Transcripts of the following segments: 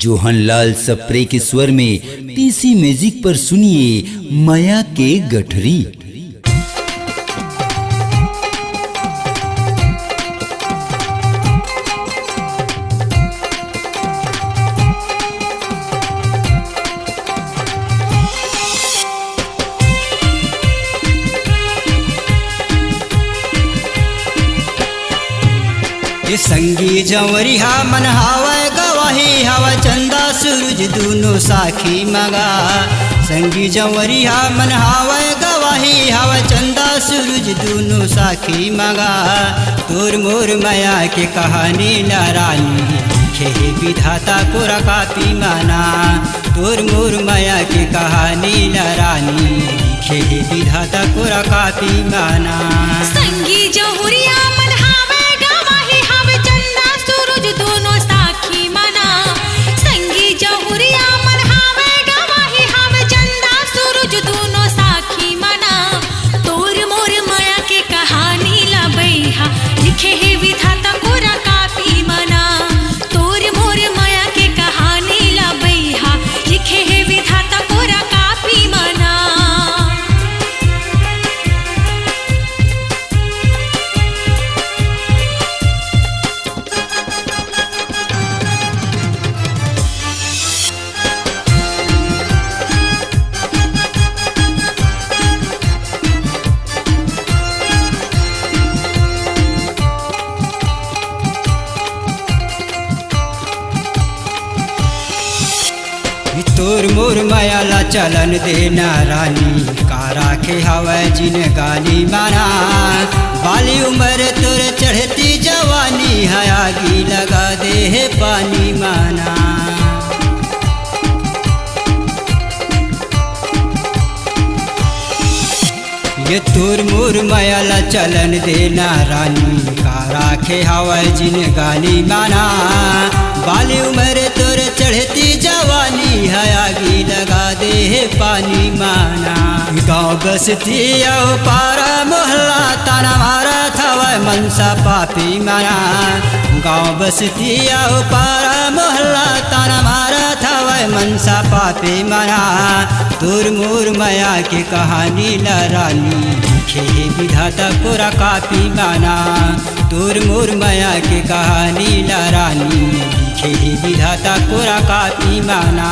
जोहनलाल सप्रे के स्वर में टीसी म्यूजिक पर सुनिए माया के गठरी। ये संगी जंवरिया मन हावै गवाही हवा चंदा सूरज दोनों साखी मगा। संगी जंवरिया मन हावै गवाही हवा चंदा सूरज दोनों साखी मगा। तोर मोर माया के कहानी नारानी लिखे विधाता को रकापी माना। तोर मोर माया के कहानी नारानी लिखे विधाता को रकापी माना। संगी जंवरिया मन हावै गवाही हवा चंदा सूरज दोनों साखी मना। संगी जंवरिया मन हावै गवाही हवा चंदा सूरज दोनों साखी मना। तोर मोर माया के कहानी ला बैहा लिखे है विधाता को रकापी मना। तोर मोर माया के कहानी ला बैहा लिखे है विधाता को रकापी मना। तोर मोर माया ला चलन देना रानी का राखे हवै जिन गाली माना। बाली उम्र तोर चढ़ती जवानी है आगी लगा दे है पानी माना। ये तोर मोर माया ला चलन देना रानी का राखे हवै जिन गाली माना। बाली उम्र तोर चढ़ती जवानी है आगी लगा दे है पानी माना। गाँव बसती आओ पारा मोहल्ला ताना मारा था वह मनसा पापी माना। गाँव बसती आओ पारा मोहल्ला ताना मारा था वह मनसा पापी माना। तोर मोर माया के कहानी ला रानी लिखे विधाता को रकापी माना। तोर मोर माया के कहानी ला रानी लिखे विधाता को रकापी माना।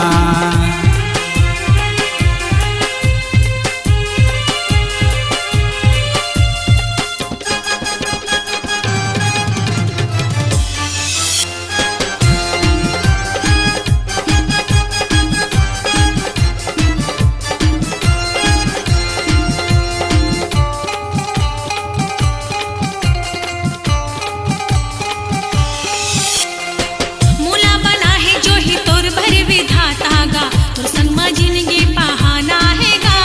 मूला बना है जो ही तोर भर विधाता गा। तोर संग में जिंदगी पहाना है गा।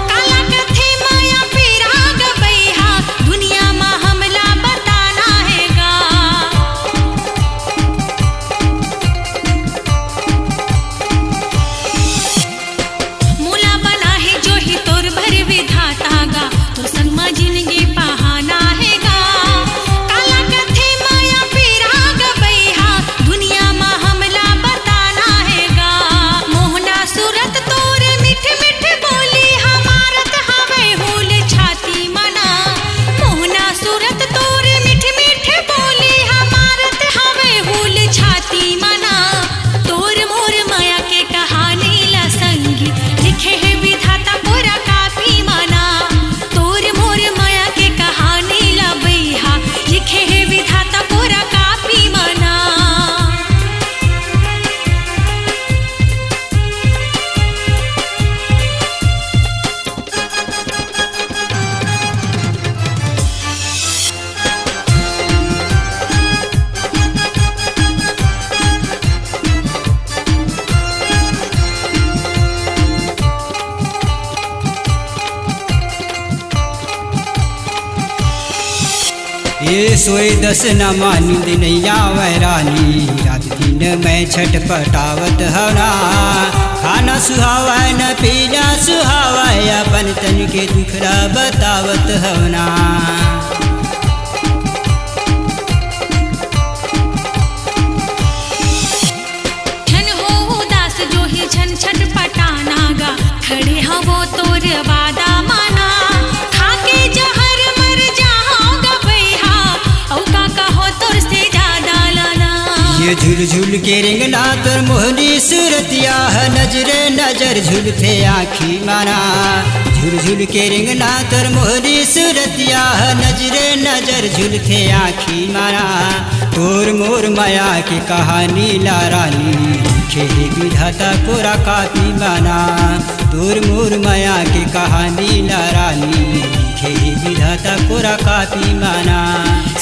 काला कथे माया पीरा गा बैहा दुनिया में हमला बताना है गा। मूला बना है जो ही तोर भर विधाता गा। तोर संग में जिंदगी पहाना है गा। काला कथे माया पीरा गा बैहा दुनिया में हमला बताना है गा। मोहना सूरत तोर मिठ मिठ बोली हमारत हवे हुल छाती मना। मोहना सूरत तोर मिठ मिठ बोली हमारत हवे हुल छाती मना। तोर मोर माया के कहानी ला संगी लिखे है विधाता को रकापी मना। तोर मोर माया के कहानी ला बैहा लिखे है विधाता को रकापी मना। ये सोए दस न मानिंद नैया वैरानी। रात दिन मैं छटपटावत हवना। खाना सुहावा न पीना सुहावा अपन तन के दुखड़ा बतावत हवना। ठन मोर वादा माना खाके जहर मर जाओगा भैया औ का कहो तोर से ज्यादा लाना ये झुल झुल के रेंगना तोर मोहनी सूरतिया है नजरे नजर झुलते आँखी माना झुल झुल के रेंगना तोर मोहनी सूरतिया है नजरे नजर झुलते आँखी माना तोर मोर माया की कहानी ला रानी खेही विधाता कोरा कापी माना तोर मोर माया की कहानी ला रानी खेही विधाता कोरा कापी माना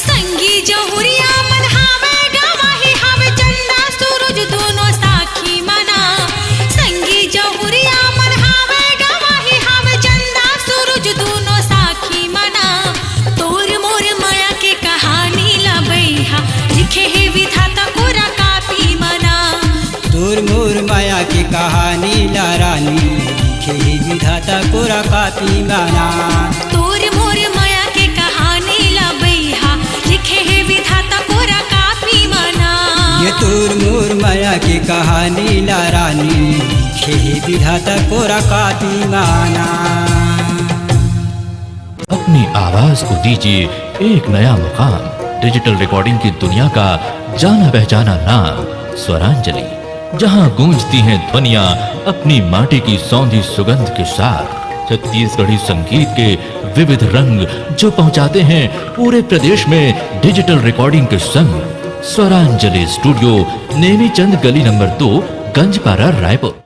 संगी जहुरिया मन हावे गवाही हावे चंदा सूरज दोनों साखी मना संगी जहुरिया मन हावे गवाही हावे चंदा सूरज दोनों साखी मना तोर मोर माया के कहानी ला बैहा लिखे है विधाता कोरा कापी मना तोर मोर माया की कहानी ला रानी लिखे विधाता कोरा कापी माना तोर मोर माया के कहानी ला बैहा लिखे है विधाता कोरा कापी मना ये तोर मोर माया की कहानी ला रानी लिखे विधाता कोरा कापी माना अपनी आवाज को दीजिए एक नया मुकाम डिजिटल रिकॉर्डिंग की दुनिया का जाना पहचाना नाम स्वरांजलि जहां गूंजती हैं ध्वनियां अपनी माटी की सौंधी सुगंध के साथ छत्तीसगढ़ी संगीत के विविध रंग जो पहुंचाते हैं पूरे प्रदेश में डिजिटल रिकॉर्डिंग के संग स्वरांजलि स्टूडियो नेमीचंद गली नंबर 2 गंजपारा रायपुर।